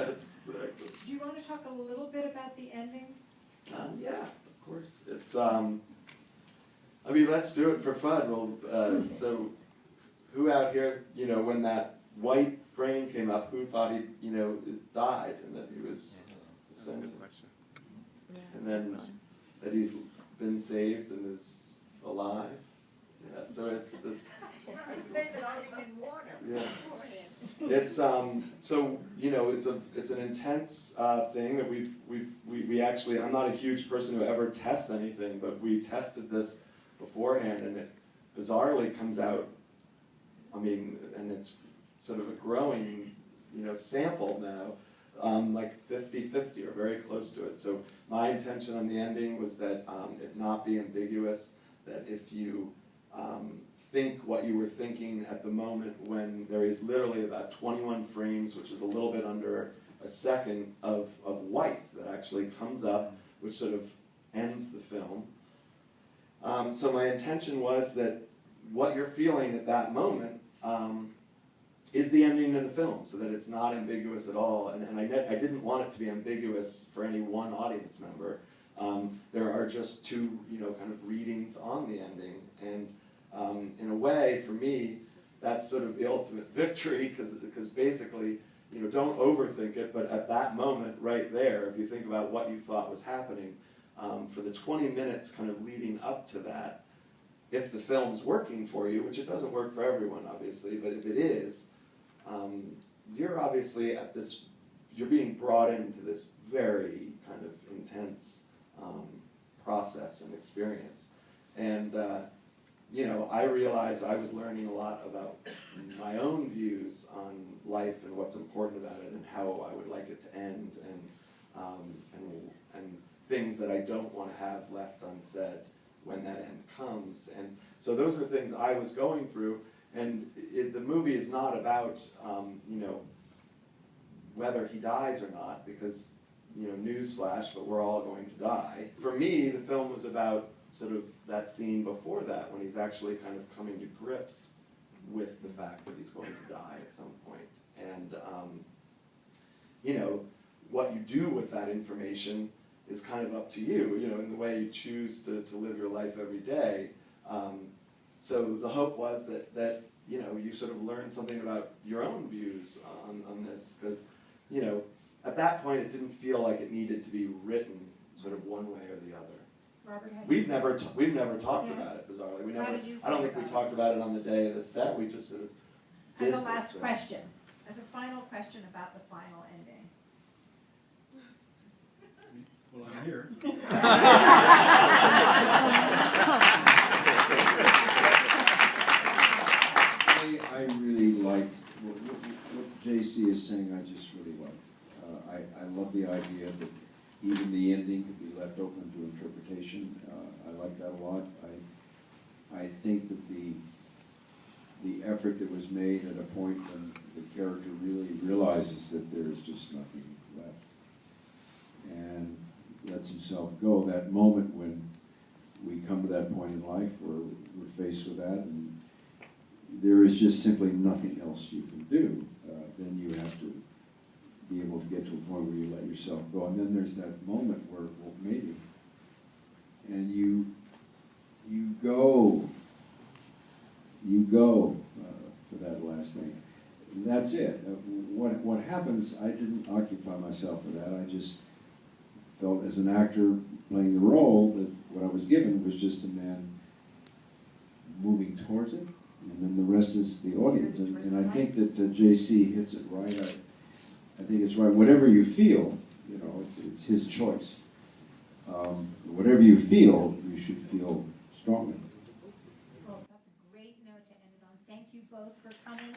Yes, exactly. Do you want to talk a little bit about the ending? Yeah, of course. It's, I mean, let's do it for fun. Well, so who out here, you know, when that white frame came up, who thought he, you know, died and that he was That's a good question. and then that he's been saved and is alive? Yeah, so it's this. Yeah. It's so you know it's an intense thing that we actually, I'm not a huge person who ever tests anything, but we tested this beforehand and it bizarrely comes out, I mean, and it's sort of a growing, you know, sample now, like 50-50 or very close to it. So my intention on the ending was that it not be ambiguous, that if you think what you were thinking at the moment when there is literally about 21 frames, which is a little bit under a second of white that actually comes up, which sort of ends the film. So my intention was that what you're feeling at that moment is the ending of the film, so that it's not ambiguous at all. And I didn't want it to be ambiguous for any one audience member. There are just two, you know, kind of readings on the ending, and in a way, for me, that's sort of the ultimate victory, because basically, you know, don't overthink it, but at that moment right there, if you think about what you thought was happening, for the 20 minutes kind of leading up to that, if the film's working for you, which it doesn't work for everyone, obviously, but if it is, you're obviously at this, you're being brought into this very kind of intense process and experience. And you know, I realized I was learning a lot about my own views on life and what's important about it and how I would like it to end, and things that I don't want to have left unsaid when that end comes. And so those were things I was going through, and the movie is not about you know, whether he dies or not, because, you know, newsflash, but we're all going to die. For me, the film was about sort of that scene before that, when he's actually kind of coming to grips with the fact that he's going to die at some point. And you know, what you do with that information is kind of up to you, you know, in the way you choose to live your life every day. So the hope was that you know, you sort of learn something about your own views on this, because, you know, at that point it didn't feel like it needed to be written sort of one way or the other. Robert, We've never talked about it, bizarrely. We never. I don't think we talked about it on the day of the set. We just sort of did. As a last question, as a final question about the final ending. Well, I'm here. I really like what JC is saying. I just really like. I love the idea that even the ending could be left open to interpretation. I like that a lot. I think that the effort that was made at a point when the character really realizes that there is just nothing left and lets himself go, that moment when we come to that point in life where we're faced with that and there is just simply nothing else you can do, then you have to be able to get to a point where you let yourself go. And then there's that moment where, well, maybe, and you go for that last thing. And that's it. What happens, I didn't occupy myself with that. I just felt as an actor playing the role that what I was given was just a man moving towards it, and then the rest is the audience. And I think that JC hits it right. I think it's right. Whatever you feel, you know, it's his choice. Whatever you feel, you should feel strongly. Well, that's a great note to end it on. Thank you both for coming.